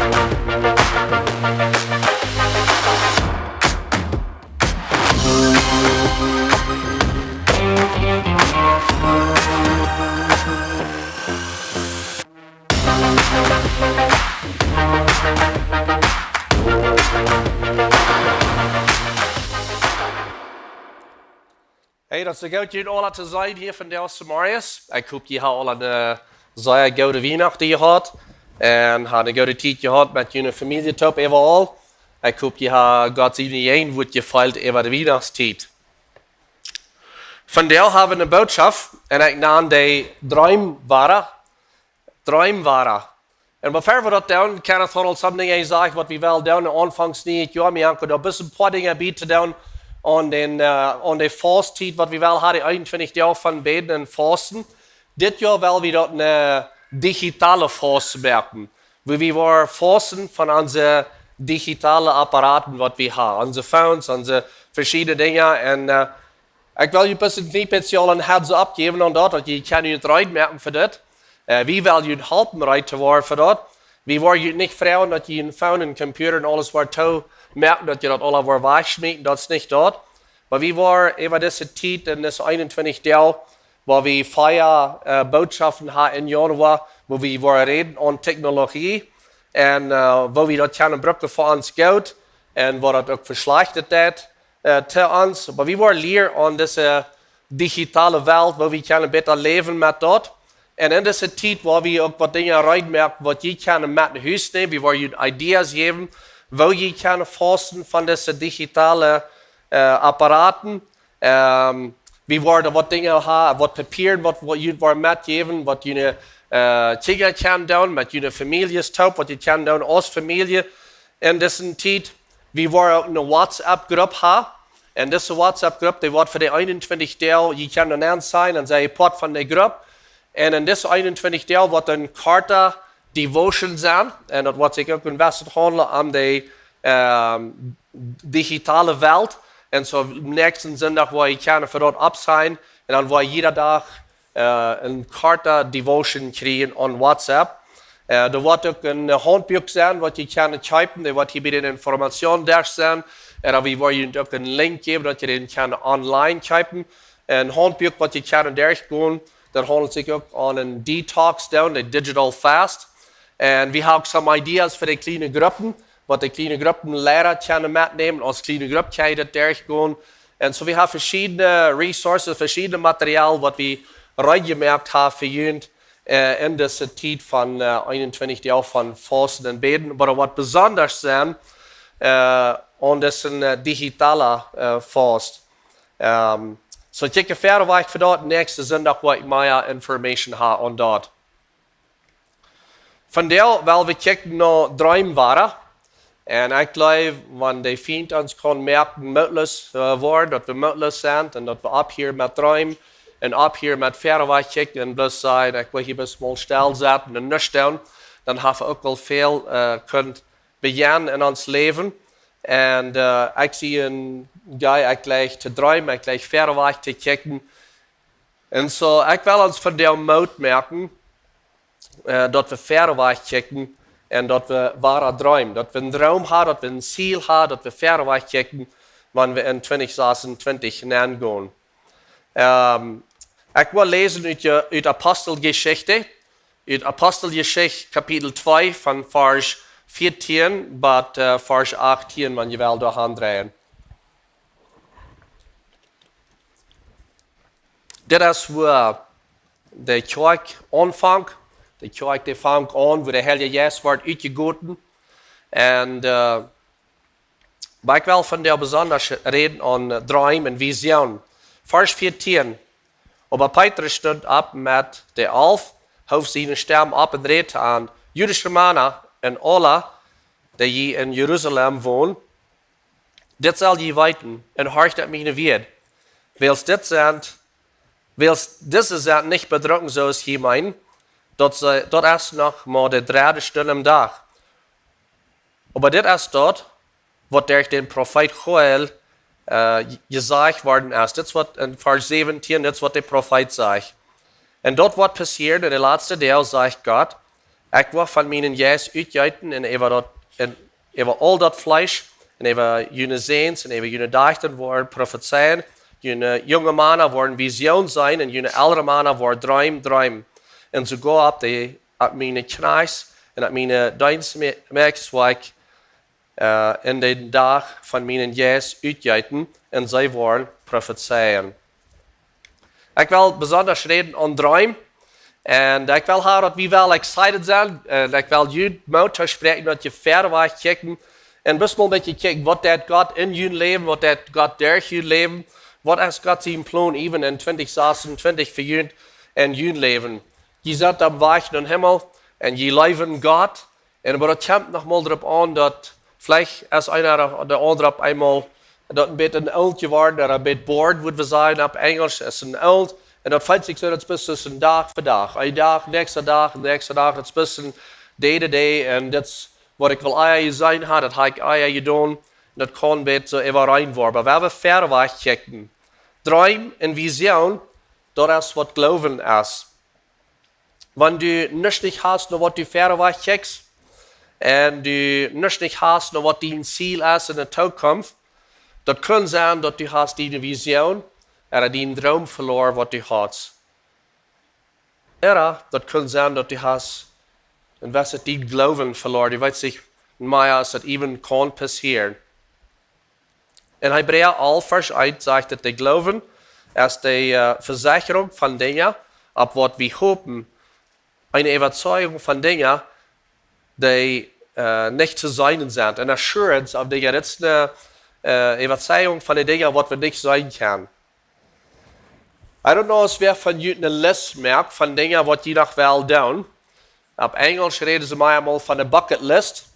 Hey, dat is goed jullie alle te zijn hier van de Samariërs. Ik hoop je al een zeer goede Weihnachten gehad. En had een goede tijd gehad met jullie familie top overal. Ik hoop je God zien wat je feilt over de Weihnachtstijd. Vandaag hebben we een boodschap en ik naam de Dreemwasser. En bevor we dat doen, kan ik al something zeggen wat we wel doen aanvangs niet. Ja, we hebben een beetje paar dingen bij te doen. Aan de fasttijd wat we wel hadden, 21 jaar van beden en fasten. Dit jaar wel we dat een digitale fast werken. Waar we waren fasten van onze digitale apparaten wat we hebben. Onze phones, onze verschillende dingen. En ik wil je een beetje een heads-up geven aan dat je kan je het uitmerken voor dit. Wie wil je helpen eruit te worden voor dat? Wie wil je niet vragen dat je een phone, een computer en alles wordt toe merken dat je dat alle wordt wegsmeten, dat is niet dat. Maar we waren over deze tijd in deze 21 jaar, waar we 4 boodschappen hadden in januari, waar we waren reden aan technologie en waar we dat kunnen gebruiken voor ons geld en waar dat ook verslechterd heeft te ons. Maar we waren leren aan deze digitale wereld, waar we kunnen beter leven met dat. En in deze tijd waar we ook wat dingen uitmerken, wat je kan met naar huis nemen, we willen je ideeën geven, wil je kan fasten van deze digitale apparaten. We worden wat dingen hebben, wat papier, wat je wordt metgeven, wat je dingen kan doen, met je familie top, wat je kan doen als familie. In deze tijd, we worden ook een WhatsApp-groep hebben. En deze WhatsApp-groep, die wordt voor de 21 deel, je kan er aan zijn en zij part van de groep. En in deze 21 deel wordt een korte devotion zijn. En dat wordt zich ook een wedstrijd handelen aan de digitale wereld. En zo nächsten zondag waar je kan voor dat op zijn. En dan waar je iedere dag een korte devotion krijgen op WhatsApp. Er wordt ook een handboek zijn wat je kan typen. Er wordt hier bij de informatie daar zijn. En dan wil je ook een link geven dat je den kan online typen. Een handboek wat je kan doorgaan. Dat handelt zich ook aan een detox down, een digital fast. En we hebben ook some ideas voor de kleine groepen. Wat de kleine groepen leren kunnen metnemen. Als kleine groep kan je dat doorgaan. En zo we hebben verschillende resources, verschillende materiaal wat we uitgemerkt hebben voor jullie in deze tijd van 21 jaar van fasten en beden. Maar wat bijzonders zijn aan deze digitale fast. So kijk verder waar ik voor dat nächste zondag wat ik meer information heb aan dat. Vandaar wil we kijken naar Dreemwasser. En ik geloof, wanneer de vriend ons kan merken, moedloos worden, dat we moedloos zijn en dat we op hier met Dreem en op hier met verder waar kijken en plus zijn, ik wil hier best mal stil zetten en niks doen, dan hebben we ook wel veel kunnen beginnen in ons leven. En ik zie een guy, ik leg te dromen, ik leg verder weg te kijken. En zo, ik wil ons van de moed merken, dat we verder weg kijken en dat we ware dromen. Dat we een droom hebben, dat we een ziel hebben, dat we verder weg kijken, wanneer we in 2026 gaan. Ik wil lezen uit Apostelgeschichte, uit Apostelgeschichte kapitel 2 van vers 14 tot vers 18, wanneer je wel door handdraaien. Dit is waar de kerk aanvangt. De kerk die vangt aan, waar de Heilige Geest wordt uitgegoten. En maar ik wil van der besonders reden aan droom en vision. Vers 14. Aber Petrus stond op met de 11, hoofd zijn stem op en reed aan Jüdische mannen en alle die je in Jeruzalem woont. Dit zal je weten en hart op mijn woord. Wils deze zijn niet bedrogen zoals je meint, dat is nog maar de derde stunde am dag. Maar dit is dat, wat door den profeet Joel gezegd worden is. Dit is wat in vers 17, dit is wat de profeet zegt. En dat wat passiert in de laatste deel, zegt God, Ik wil van mijn jes uitjuiten en over al dat vlees en over jullie zeens en over jullie dachten worden profetieën. Jullie jonge mannen worden visioen zijn en jullie oudere mannen worden droom. En zo ga op mijn knies en op mijn dienstmerkswijk in de dag van mijn jes uitjuiten en zij worden profetieën. Ik wil bijzonder reden aan droom. En ik wil haar dat we wel excited zijn. En ik wil jullie motor spreken dat je verder weg kijken. En best wel een beetje kijken wat dat God in jullie leven, wat dat God door jullie leven. Wat is God zijn plan even in 2026 voor jullie en jullie leven. Je zit op weg naar de hemel en je leven God. En maar het komt nog mal erop aan dat vielleicht als einer of de andere op eenmaal dat een beetje een oudje wordt, dat een beetje bored wordt we zijn op Engels, is een oud. En dat valt zich zo, dat is tussen dag voor dag. Een dag, nächste dag, dat is tussen day to day. En dat is wat ik wil aan je zijn had, dat heb ik aan je doen. Dat kan een beetje zo even rein worden. Maar we verder weg kijken. Droom en visioen, dat is wat geloven is. Wanneer du niet hast naar wat du verder weg kijkt, en du niet hast naar wat dein ziel is in de toekomst, dat kan zijn dat du hast die visioen, er die droom verloren wat du hast. Dat kan zijn dat du hast, en was het die geloven verloren, die weet zich, maar als dat even kan passeren. In Hebreeën al vers 1 zegt dat de geloven is de verzekering van dingen, op wat we hopen, een overtuiging van dingen, die niet te zijn zijn. Een assurance of dingen, dat is een overtuiging van de dingen wat we niet zijn kunnen. I don't know als wer van jullie een les merkt van dingen wat je nog wel doen. Op Engels reden ze mij allemaal van de bucket list.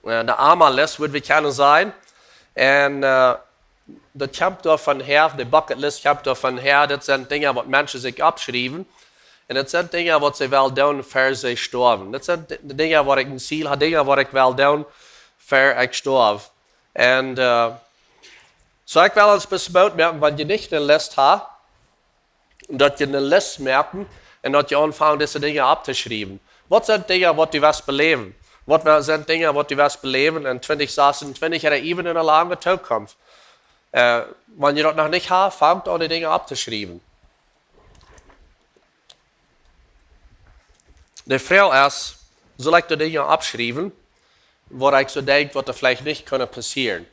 De arme list, wat we kunnen zijn. En dat komt door van her, de bucket list komt door van her. Dat zijn dingen wat mensen zich opschrijven. En dat zijn dingen wat ze wel doen voor ze sterven. Dat zijn de dingen wat ik een ziel had, dingen wat ik wel doen voor ik sterf. En zo ik wel eens besloten merken, want je niet een list hebt, dat je een les merken en dat je aanvangt deze dingen op te schrijven. Wat zijn dingen wat je was beleven? Wat zijn dingen wat je was beleven in 2026 en even in een lange toekomst? Wanneer je dat nog niet hebt, vangt aan die dingen op te schrijven. De vraag is, zal ik de dingen opschrijven, waar ik zo denk wat er vielleicht niet kunnen passeren?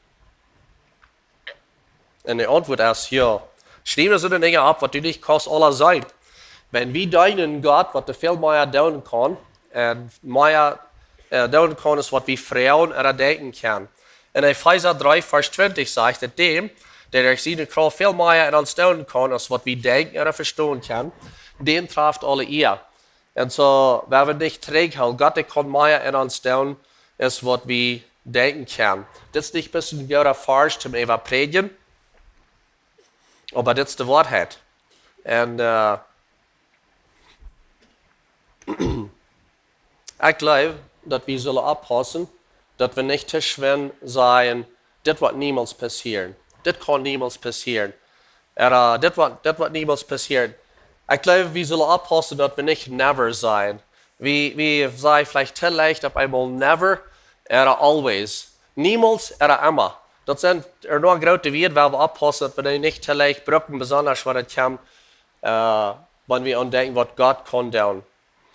En de antwoord is ja. Schrijf zo de dingen op wat u niet kost alle zijn. Wenn we dienen God, wat er veel meer doen kan, en meer doen kan is wat we vrouwen er denken kan. En in Epheser 3 vers 20 zegt dat dem, der er zien kracht veel meer in ons doen kan, als wat we denken en verstaan kan, den treft alle eer. En zo, waar we niet terughouden, God kan meer in ons doen, is wat we denken kan. Dit is niet een beetje jouw ervaring om even predigen, maar dit is de waarheid. En ik geloof dat we zullen oppassen, dat we niet te schwen zijn, dit wordt niemals passeren. Dit kan niemals passeren. Dit wordt niemals passeren. Ik geloof, we zullen oppassen dat we niet never zijn. We zijn vielleicht te leicht op eenmaal never, always. Niemals, immer. Dat zijn nog grote woorden waar we oppassen dat we niet te leicht brücken, besonders wanneer het komt, wanneer we ontdekken wat God kan doen.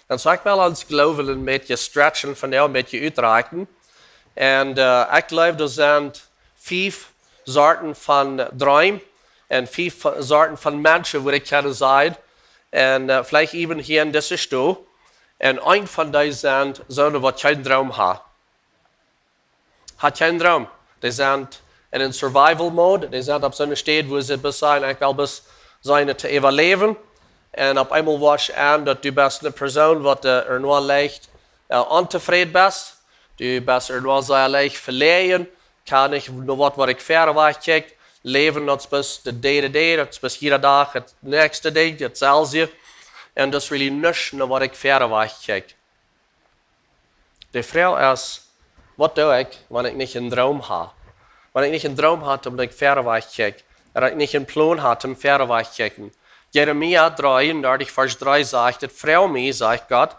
Dan zou ik wel ons geloven een beetje stretchen van jou, een beetje uitreiken. En ik geloof, er zijn 5 soorten van droom en 5 soorten van mensen, waar ik kan zijn. En vielleicht even hier in deze stoel. En een van die zijn zo'n wat geen droom heeft. Had geen droom. Die zijn in een survival mode. Die zijn op zo'n staat waar ze best zijn, ik wil best zijn te overleven. En op eenmaal was je aan dat je best een persoon wat er nu ligt ontevreden bent. Je best er nu zo ligt verleden. Kan ik nog wat ik verder weg kijk. Leven, dat is best de day to day. Dat is best iedere dag het nächste ding, hetzelfde. En dat is really niks naar wat ik verder weg kijk. De vraag is, wat doe ik wanneer ik niet een droom heb? Wanneer ik niet een droom had omdat ik verder weg kijk. En ik niet een plan had om verder weg te kijken. Jeremia 33 vers 3 zegt, het vrouw mij, zegt God,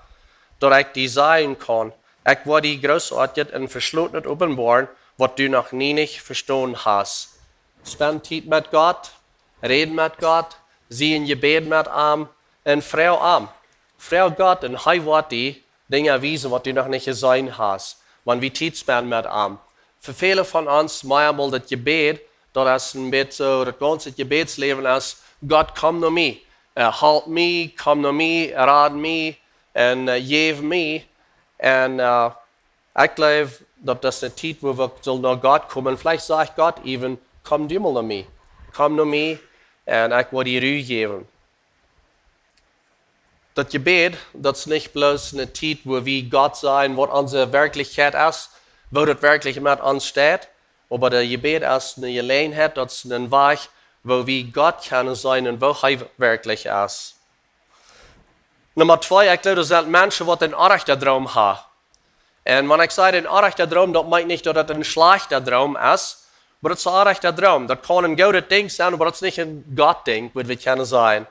dat ik die zijn kan. Ik word die großartig en versloten openbaar, wat du nog niet verstaan hast. Spend tijd met God, reden met God, zie in gebed met hem en vrouw hem. Vrouw God en hij wordt die dingen wijzen wat du nog niet gezien hast. Wanneer we tijd spenden met hem. Voor velen van ons, meestal dat gebed, dat is een beetje zo, dat ganze gebedsleven is, God kom naar mij. Help me, kom naar mij, raad me en geef me. En ik geloof dat dat is een tijd waar we zullen naar God komen. Vielleicht zegt God even, kom du mal naar mij. Kom naar mij en ik wil je ruw geven. Dat gebed, dat is niet bloos een tijd waar we God zijn, wat onze werkelijkheid is, waar het werkelijk met ons staat. Maar dat gebed is een gelegenheid, dat is een weg waar we God kunnen zijn en waar hij werkelijk is. Nummer 2, ik geloof, er zijn mensen die een echte droom hebben. En wanneer ik zeg een echte droom, dat meint niet dat het een slechte droom is, maar het is een echte droom. Dat kan een goede ding zijn, maar het is niet een God-ding, wat we kunnen zijn.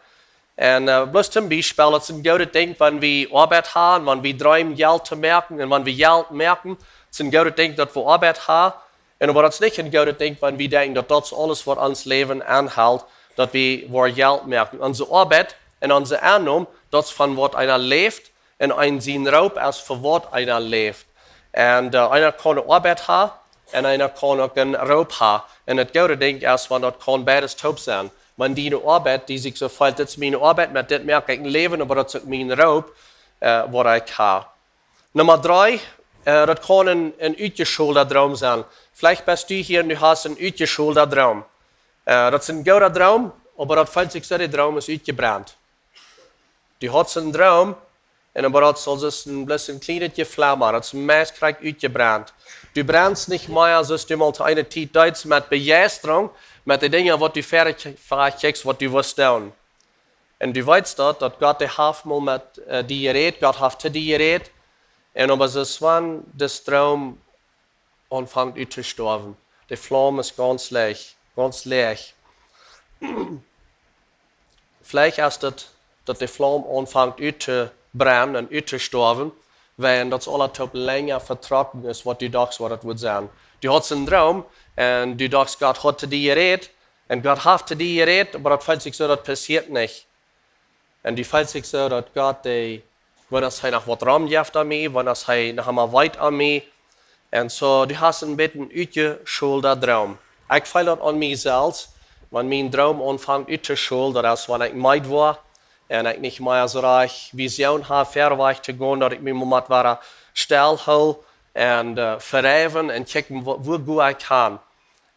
En bloß zum Beispiel, het is een goede ding, wanneer we arbeid hebben, wanneer we dromen geld te maken, en wanneer we geld maken, het is een goede ding dat we arbeid hebben. En maar het is niet een goede ding, wanneer we denken dat dat is alles wat ons leven aanhoudt, dat we voor geld maken. Onze arbeid en onze aanname, dat is van wat einer leeft, en een zijn roep is voor wat einer leeft. En einer kan een arbeid hebben, en einer kan ook een roep hebben. En het goede ding is, want dat kan beides top zijn. Want die arbeid die zich zo voelt, dit is mijn arbeid, met dit merk ik een leven, maar dat is ook mijn roep, wat ik heb. Nummer 3, dat kan een uitgescholde droom zijn. Vielleicht bist du hier en du hast een uitgescholde droom. Dat is een goede droom, maar dat voelt zich zo, die droom is uitgebrand. Du hast een droom, en maar dat is een klein vlammen, dat is meest krijg uitgebrand. Du brandst niet meer, zoals du mal eine tijd duidt met begeistering, met de dingen wat du fertig krijgt, wat du wilt doen. En du weet dat God de heeft mal met die gereed, God heeft te die gereed. En aber so wann de stroom anfängt uit te sterven. De vlam is ganz leeg. Vielleicht ist das, dass die vlam anfängt uit te branden en uit te sterven, weil das alles länger vertrokken ist, was du dachtest, was das wird sein. Du hast einen Traum und du dachtest, Gott hat dir geredet und Gott hat dir geredet, aber das fällt sich so, das passiert nicht. Und du fällt sich so, dass Gott, wenn das noch was Raum gibt an mir, wenn das noch einmal weit an mir, und so, du hast ein bisschen uitgescholden Traum. Ich feile das an mich selbst, wenn mein Traum anfängt uitgescholden, das ist, wenn ich Meid war, und ich nicht mehr so reich Vision habe, verweg zu gehen, dass ich mich mit war stillhole und verheven und checken, wo gut ich kann.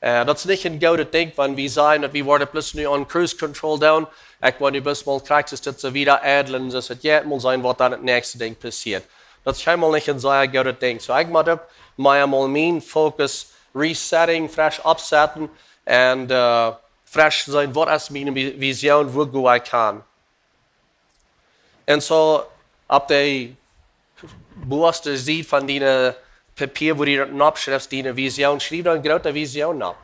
Das ist nicht ein gutes Ding, wenn wir sagen, dass wir werden plötzlich an Cruise Control down, ich wenn du bis mal kriegst, ist das so wieder ädeln, das wird jetzt mal sein, was dann das nächste Ding passiert. Das ist einmal nicht ein sehr gutes Ding. So ich mache mal meinen Fokus resetting, fresh upsetten und fresh sein, was ist meine Vision, wo gut ich kann. Und so, ab der Buste sieht von den Papier, wo die das abschrift, die Vision, schrieb dann eine große Vision ab.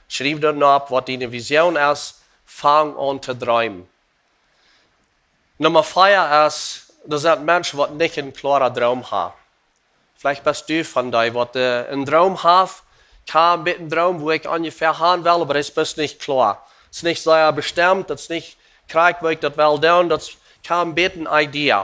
Schrieb dann ab, was die Vision ist, fang an zu träumen. Nummer 4 ist, das sind Menschen, die nicht einen klaren Traum haben. Vielleicht bist du von denen, die einen Traum haben, kein mit einem Traum, wo ich ungefähr haben will, aber das ist nicht klar. Es ist nicht sehr bestimmt, das ist nicht krieg, wo ich das will tun, das kam beten Idee.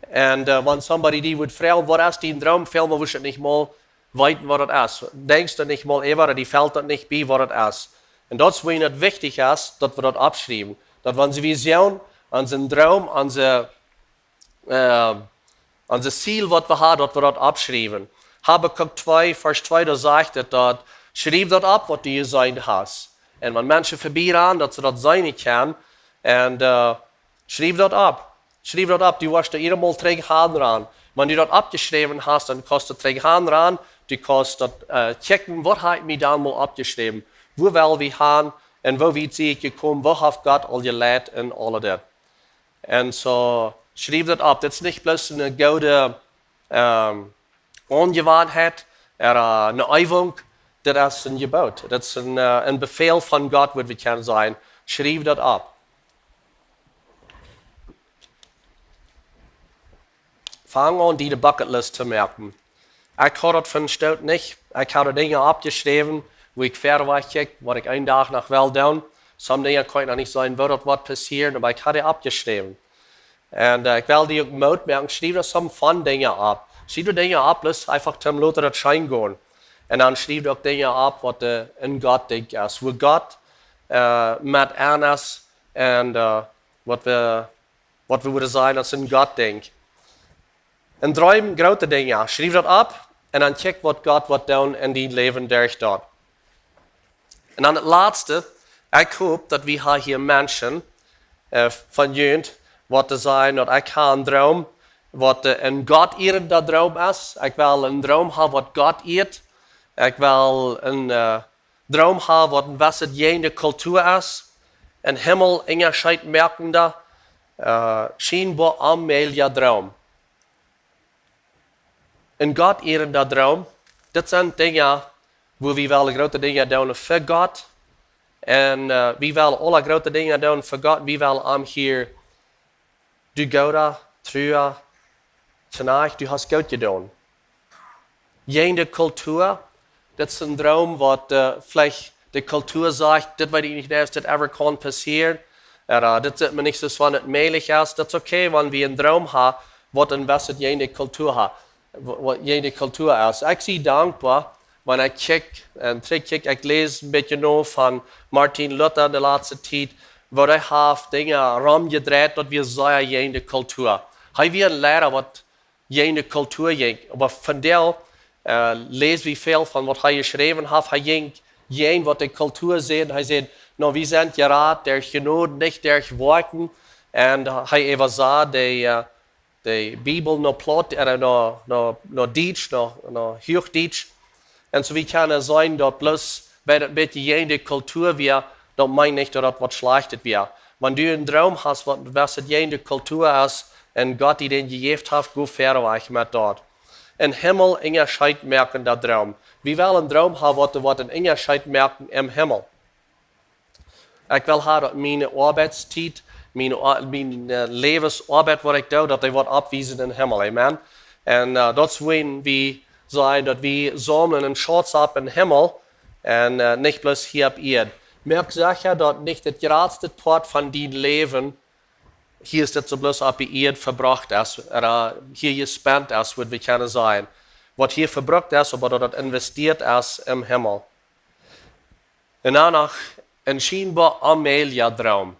Und wenn somebody die wird fragen, was ist dein Traum, viel man wusste nicht mal weiten, was das ist. Denkst du nicht mal ever, die fällt das nicht bei, was das ist. Und das, wo es wichtig ist, dass wir das abschreiben. Dass wenn sie Vision, unseren Traum, unser Ziel, was wir haben, dass wir das abschreiben. Habakkuk 2, Vers 2, da sagt es, schreib das ab, was du sein hast. Und wenn Menschen vorbeirennen, dass sie das sein können, und schreib das ab. Schreib das ab. Du wirst da einmal 3 Hände ran. Wenn du das abgeschrieben hast, dann kannst du 3 Hände ran. Du kannst checken, was hat mir dann mal abgeschrieben. Wo will wir haben und wo wir sind gekommen, wo hat Gott all gelehrt und all das. Und so, schreib das ab. Das ist nicht bloß eine gute Angewohnheit oder eine Übung. Das ist ein Gebot. Das ist ein Befehl von Gott, wird wir können sein. Schreib das ab. fang an, die bucketlist te merken. Ik had dat van stout niet. Ik had de dingen opgeschreven, wo ik verder was, wat ik een dag nog wel doen. Sommige dingen kon ik nog niet zijn, wat passiert, maar ik had die opgeschreven. En ik wil die ook uitmerken, schreef er soms van dingen op. Schreef er dingen op, dus einfach zum laten dat schijn gaan. En dan schreef er ook dingen op, wat in God denkt is. Hoe God met aan is en wat we willen zijn als in God denkt. En drie grote dingen. Schreef dat op en dan check wat God wat doen in die leven durch dat. En dan het laatste. Ik hoop dat we hier mensen van jullie wat te zijn, dat ik ga een droom, wat een God eert dat droom is. Ik wil een droom hebben wat God eert. Ik wil een droom hebben wat een wasset cultuur is. Een hemel onderscheid merkende, schijnbaar aanmeldige droom. Een God eert dat droom. Dit zijn dingen waar we wel grote dingen doen voor God. En we willen alle grote dingen doen voor God. We willen hier du Gouda, Trua, tonight, du hast goed gedaan. Jende cultuur, dat is een droom wat vielleicht de cultuur zegt, dit weet ik niet of dit ever kan passeren. Dit zit me niet zo van het mogelijk is. Dat is oké, wanneer we een droom hebben, wat een wedstrijd jende cultuur heeft. Wat jende cultuur is. Ik zie dankbaar, wanneer ik check en terugkijk, ik lees een beetje nog van Martin Luther de laatste tijd, waar hij heeft dingen ramgedraaid dat we zeggen jende cultuur. Hij weer een leraar wat jende cultuur ging. Maar vandaag lezen we veel van wat hij geschreven heeft. Hij ging jeen wat de cultuur zegt. Hij zei, nou, we zijn geraad der genood, niet der werken. En hij even zei, de Bibel nog plot, nog Deutsch, nog Hochdeutsch. En zo we kunnen zijn dat plus bij dat beetje jende cultuur weer, dat meint niet dat het wat slecht weer. Wanneer du een droom hast, wat het jende cultuur is, en God die den gegeven heeft, go verder weg met dat. Een hemel onderscheid merken dat droom. We willen een droom hebben wat een onderscheid merken in hemel. Ik wil hebben dat mijn arbeidstijd, mijn levensarbeid wat ik doe, dat die wordt opwezen in hemel. Amen. En dat is wanneer we zeggen dat we zamelen een schatz op in hemel en niet plus hier op aarde. Merk zeker dat niet het grootste part van die leven hier is dat zo bloos op de aarde verbracht is, hier gespend is, wat we kunnen zijn. Wat hier verbracht is, maar dat het investeerd is in hemel. En dan nog een schijnbaar aanmeldige droom.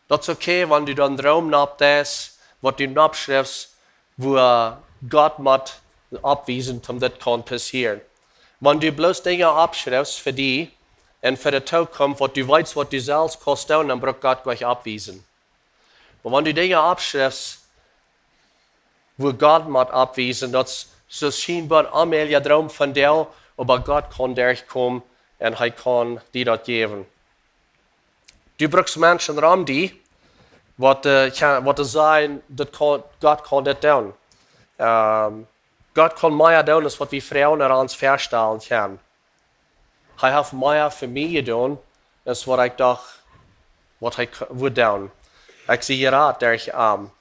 Dat is oké, wanneer du een droom napt is, wat du napschrijft, waar God moet opwijzen, om dit kan passeren. Wanneer du bloos dingen opschrijft voor die, en voor de toekomst, wat du weet wat du zelfs kost doen, dan moet God gleich opwijzen. Maar wanneer du dingen opschrijft, waar God moet opwijzen, dat is zo schijnbaar aanmeldige droom van jou, maar God kan durchkomen en hij kan die dat geven. Du brauchst mensen ram die, wat zijn, dat God kan dit doen. God kan meer doen, als wat we vrouwen er ons voorstellen kunnen. Hij heeft meer voor mij gedaan, als wat ik dacht, wat hij wil doen. Ik zie hier uit durch arm.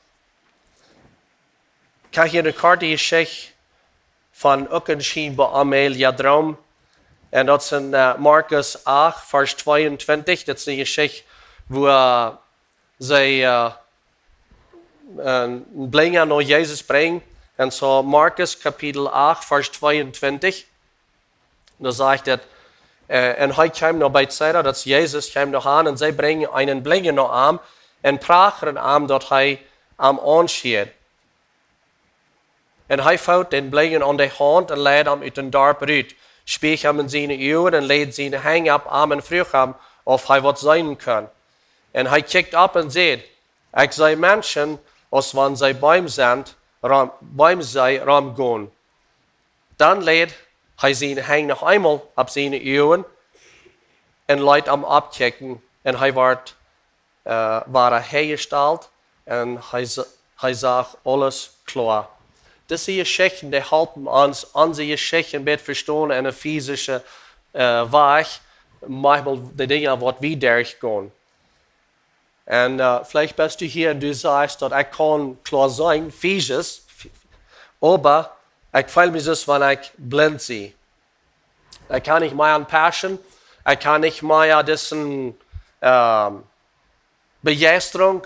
Ik heb hier een kaartje gezegd van ook een schijnbaar aanmeldige droom. En dat is in Marcus 8, vers 22. Dat is een geschichte waar zij een blinger naar Jezus brengen. En zo Marcus kapitel 8, vers 22. Dan zegt het, en hij kwam naar Bethsaida, dat is Jezus, kwam naar aan en zij brengen een blinger naar hem en praten hem dat hij hem aanschiet. En hij vouwt den blinger aan de hand en leidt hem uit een dorp uit. Speeg hem in zijn ogen en leed zijn hang op hem en vroeg hem of hij wat zijn kan. En hij kijkt op en zegt, ik zei mensen, als wanneer zij bij hem zijn, ram gaan. Dan leed hij zijn hang nog eenmaal op zijn ogen en leidt hem opkijken. En hij waar hergesteld en hij zag alles klaar. Deze geschichten die helpen ons onze geschichten beter verstaan en een fysische weg, manchmal de dingen wat we durchgaan. En vielleicht bist du hier und du sagst, dass ich kann klar sein, Fieses, aber ich fühle mich so, wenn ich blind sehe. Ich kann nicht mehr an Passion, ich kann nicht mehr dessen Begeisterung,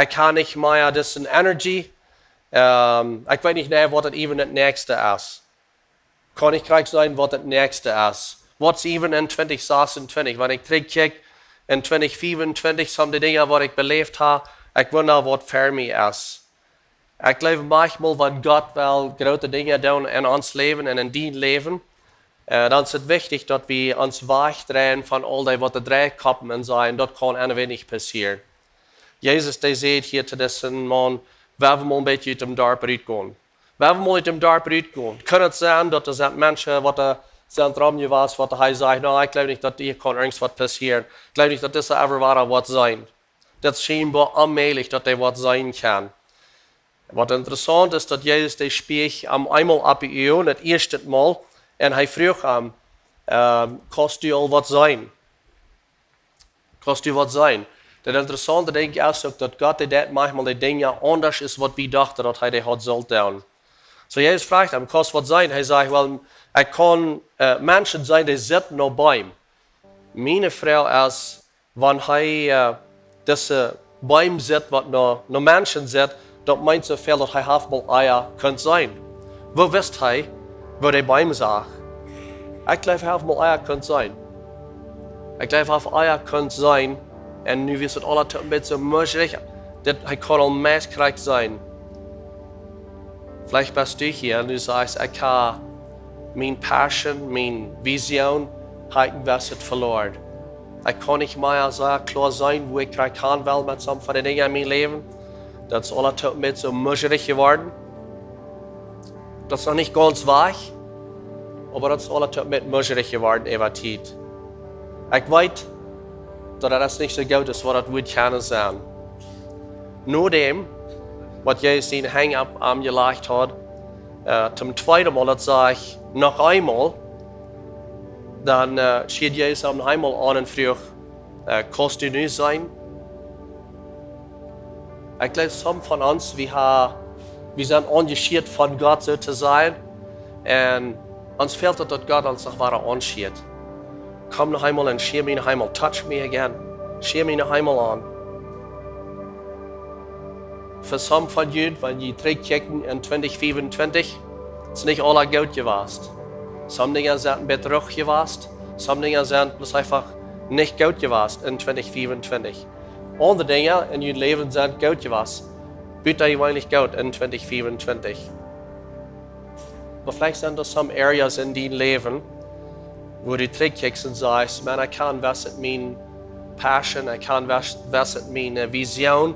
ich kann nicht mehr dessen Energy. Ich weiß nicht mehr, was das even das nächste ist. Kann ich gleich sagen, was das nächste ist. Was even in 2026, wenn ich zurückkicke, in 2024 sind die Dinge, die ich belebt habe, ich wundere, was für mich ist. Ich glaube manchmal, wenn Gott will große Dinge tun in uns Leben und in dein Leben, dann ist es wichtig, dass wir uns wegdrehen von all dem, was die drei Kappen sein. Das kann ein wenig passieren. Jesus, der sagt hier zu diesem Mann, wir wollen mal ein bisschen aus dem Dorf rausgehen. Wir wollen mal aus dem Dorf rausgehen. Kann es sein, dass es Menschen, die sind dran was, was er sagt, no, ich glaube nicht, dass hier kann irgendwas passieren. Ich glaube nicht, dass das ever was sein. Das ist scheinbar allmählich, dass das was sein kann. Was interessant ist, dass Jesus das spricht einmal ab ihr, das erste Mal, und er fragt ihm, kannst du all was sein? Kannst du was sein? Das Interessante, denke ich, ist, dass Gott manchmal die Dinge anders ist, was wir dachten, dass er hat sollte. So Jesus fragt ihn, kannst du was sein? Er sagt, well, ich kann Menschen sein, die sitzen noch bei ihm. Meine Frau ist, wenn er diese Bäume sieht, was noch Menschen sieht, das meint so viel, dass er mal Eier könnte sein. Wo wisst ihr, wo die Bäume sagt? Ich glaube, er mal Eier könnte sein. Ich glaube, Eier könnte sein, und nu wirst du alle ein bisschen möglich, dass er kann al meestkrijg sein. Vielleicht bist du hier und du sagst, ich habe meine Passion, meine Vision, heute wird verloren. Ich kann nicht mehr so klar sein, wo ich kann will mit so von den Dingen in meinem Leben. Das ist alle ein bisschen möglich geworden. Das ist noch nicht ganz wahr, aber das ist alle ein bisschen möglich geworden über Zeit. Ich weiß, dass das nicht so gut ist, was das wird können sein. Nur dem, was Jesus den Hang-up angelegt hat, zum zweiten Mal, das sage ich noch einmal, dann steht Jesus einmal an und fragt, kannst du nicht sein? Ich glaube, some von uns, wir sind engagiert von Gott so zu sein, und uns fehlt es, dass Gott uns noch weiter anschaut. Komm noch einmal und schau mich noch einmal, touch me again, schau mich noch einmal an. Für some von euch, wenn ihr zurückkicken in 2024, ist nicht alles gut gewesen. Some Dinge sind ein bisschen ruhig gewesen, some Dinge sind bloß einfach nicht gut gewesen in 2024. Andere Dinge in eurem Leben sind gut gewesen. Bitte eigentlich gut in 2024. Aber vielleicht sind das some Areas in deinem Leben, wo du zurückkickst und sagst, man, ich kann was mit meiner Passion, ich kann was mit meiner Vision,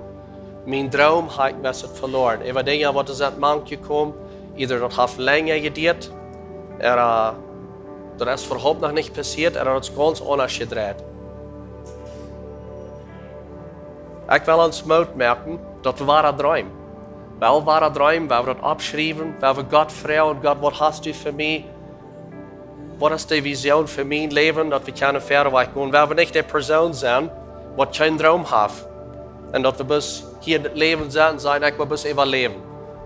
mein Traum hat was verloren. Über Dinge, die sind manche gekommen, either das hat länger gedauert, das ist überhaupt noch nicht passiert, hat es ganz anders gedreht. Ich will uns Mut merken, dass wir wahre Träume. Weil wahre Träume, weil wir das abschreiben, weil wir Gott fragen, Gott, was hast du für mich? Was ist die Vision für mein Leben, dass wir keine Fähre weggehen? Weil wir nicht die Person sind, die keinen Traum hat. Und dass wir bis hier in das Leben sind und sagen, ich will bis überleben.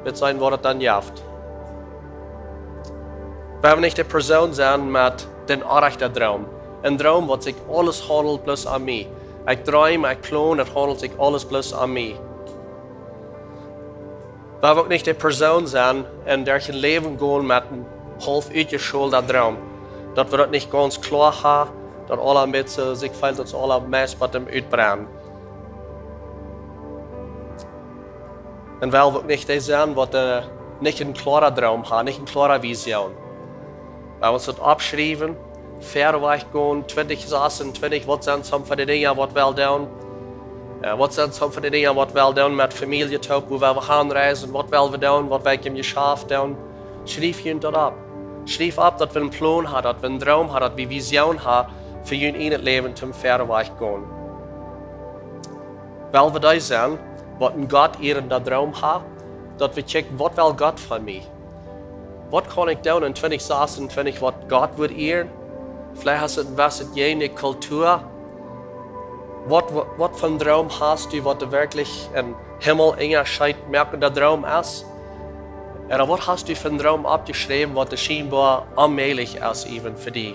Mit sein, was es dann jaft. Weil wir nicht die Person sind mit dem echten Traum. Ein Traum, was sich alles handelt, bloß an mich. Ich träume, ich plane, es handelt sich alles bloß an mich. Weil wir nicht die Person sind, in der ich ein Leben gehen mit einem halb ausgeschulten Traum. Dass wir das nicht ganz klar haben, dass alle mit sich fällt, dass alle Mess mit dem Utbrennen. Und weil wir nicht die sind, die nicht einen klaren Traum haben, nicht eine klare Vision. Weil wir uns das abschreiben, fair weggehen, 2026, was sind some von den Dingen, was wir tun? Was sind some von den Dingen, was wir tun mit Familie, wo wir hinreisen, was wir tun, was wir im Geschäft tun? Schreib ihn dort ab. Schreib ab, dass wir einen Plan haben, dass wir einen Traum haben, dass wir eine Vision haben, für in das Leben zum fairen Weg gehen. Weil wir da sind, was ein Gott ihren Traum hat, dass wir checken, was will Gott von mir? Was kann ich tun in 2026, was Gott wird ehren? Vielleicht hast du etwas in jene Kultur, Wat voor een droom hast du, wat du wirklich in Himmel Engerscheid merken der Traum ist? Oder was hast du für einen Traum abgeschrieben, was du scheinbar allmählich ist, even für dich?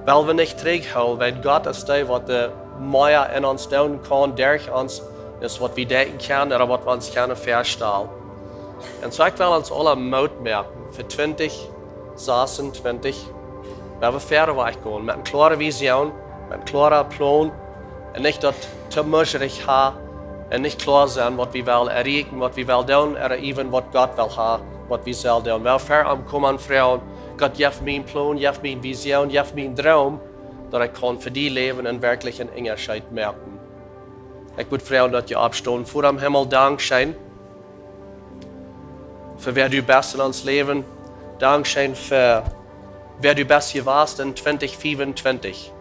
Weil wir nicht zurückholen, weil Gott ist der, was der mehr in uns tun kann, durch uns, ist, was wir denken können oder was wir uns können feststellen. Und so ich will uns alle Mut merken, für 2026, wenn wir verder gehen, mit einer klaren Vision, mit einem klaren Plan, und nicht dort zu muscherig haben, und nicht klar sein, was wir wollen erreichen, was wir wollen tun, oder even was Gott will haben, was wir sollen tun. Weil kommen Frauen, Gott gibt mir einen Plan, gibt mir eine Vision, gibt mir einen Traum, dass ich kann für die leben und wirklich einen Unterschied merken. Ich würde Frauen dort abstehen, vor dem Himmel Dankeschön, für wer du bist in uns Leben, Dankeschön für wer du bist hier warst in 2024.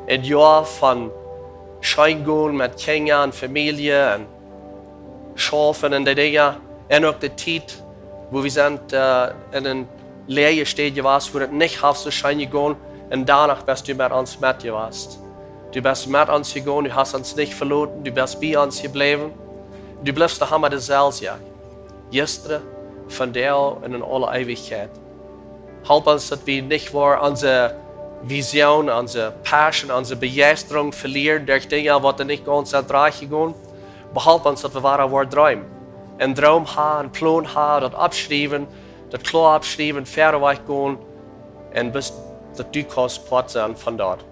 Ein Jahr von Scheingehen mit Kindern und Familie und Schafen und die Dinge. Und auch die Zeit, wo wir sind in einer Lehre steht, wo du nicht hast zu Schein gegangen und danach bist du mit uns mitgewast. Du bist mit uns gegangen, du hast uns nicht verloren, du bist bei uns geblieben. Du bleibst daheim mit dir selbst, ja. Gestern, von der und in aller Ewigkeit. Help uns, dass wir nicht nur unsere Vision, unsere Passion, unsere Begeisterung verlieren durch Dinge, die nicht ganz zentral gehen. Behalten uns, dass wir wahr träumen. Einen Traum haben, einen Plan haben, das abschreiben, das klar abschreiben, fertig gehen und bis dass du kannst Port sein von dort.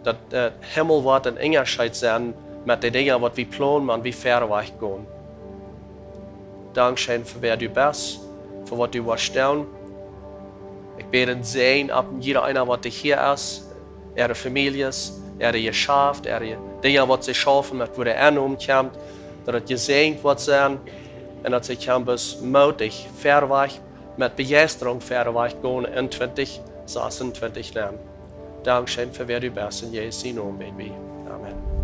Dass der Himmel wird ein Unterschied sein mit den Dingen, die wir planen und wie fertig gehen. Dankeschön für wer du bist, für was du willst tun. Ich bete sehen, ab jeder einer, was hier ist, ihre Familie, ihre Geschäft, ihre Dinge, was sie schaffen, mit wo der Ende umkommt, dass es gesegnet wird sein und dass sie bis mutig, fertig, mit Begeisterung fertig gehen in 2026 lernen. Dankeschön für wer du bist, in Jesu Namen, Baby. Amen.